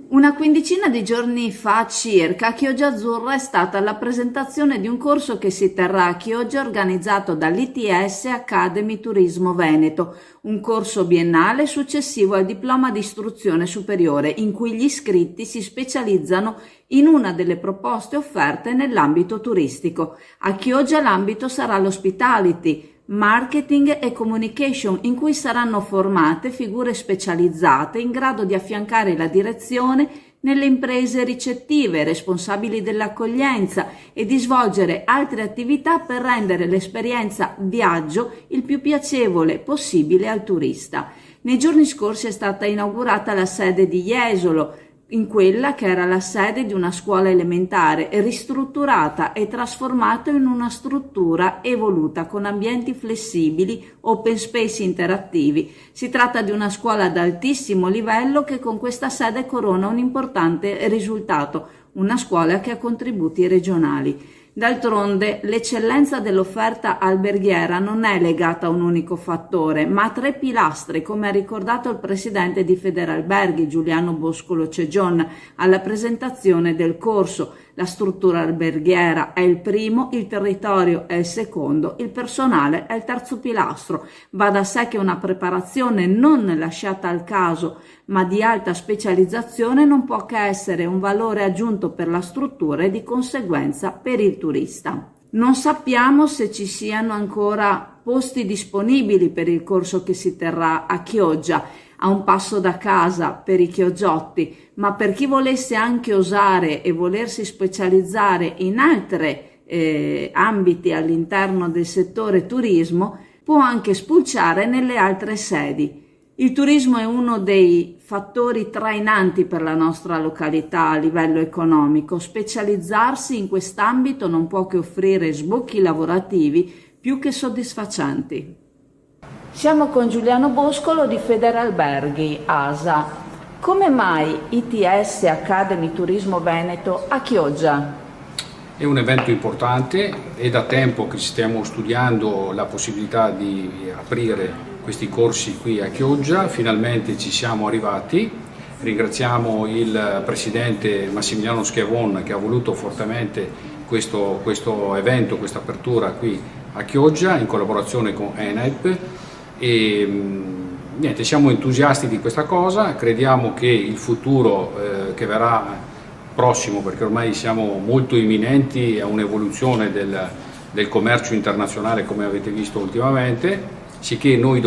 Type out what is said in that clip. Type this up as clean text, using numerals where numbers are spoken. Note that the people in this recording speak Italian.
Una quindicina di giorni fa circa a Chioggia Azzurra è stata la presentazione di un corso che si terrà a Chioggia organizzato dall'ITS Academy Turismo Veneto, un corso biennale successivo al diploma di istruzione superiore in cui gli iscritti si specializzano in una delle proposte offerte nell'ambito turistico. A Chioggia l'ambito sarà l'hospitality, marketing e communication, in cui saranno formate figure specializzate in grado di affiancare la direzione nelle imprese ricettive, responsabili dell'accoglienza e di svolgere altre attività per rendere l'esperienza viaggio il più piacevole possibile al turista. Nei giorni scorsi è stata inaugurata la sede di Jesolo, in quella che era la sede di una scuola elementare, ristrutturata e trasformata in una struttura evoluta con ambienti flessibili, open space interattivi. Si tratta di una scuola ad altissimo livello che con questa sede corona un importante risultato, una scuola che ha contributi regionali. D'altronde, l'eccellenza dell'offerta alberghiera non è legata a un unico fattore, ma a tre pilastri, come ha ricordato il presidente di Federalberghi, Giuliano Boscolo Cegion, alla presentazione del corso. La struttura alberghiera è il primo, il territorio è il secondo, il personale è il terzo pilastro. Va da sé che una preparazione non lasciata al caso, ma di alta specializzazione non può che essere un valore aggiunto per la struttura e di conseguenza per il turista. Non sappiamo se ci siano ancora posti disponibili per il corso che si terrà a Chioggia, a un passo da casa per i chioggiotti, ma per chi volesse anche osare e volersi specializzare in altri ambiti all'interno del settore turismo, può anche spulciare nelle altre sedi. Il turismo è uno dei fattori trainanti per la nostra località a livello economico. Specializzarsi in quest'ambito non può che offrire sbocchi lavorativi più che soddisfacenti. Siamo con Giuliano Boscolo di Federalberghi ASA. Come mai ITS Academy Turismo Veneto a Chioggia? È un evento importante, è da tempo che stiamo studiando la possibilità di aprire questi corsi qui a Chioggia, finalmente ci siamo arrivati. Ringraziamo il presidente Massimiliano Schiavon che ha voluto fortemente questo evento, questa apertura qui a Chioggia in collaborazione con ENAIP e niente, siamo entusiasti di questa cosa, crediamo che il futuro che verrà prossimo, perché ormai siamo molto imminenti a un'evoluzione del commercio internazionale come avete visto ultimamente, sicché noi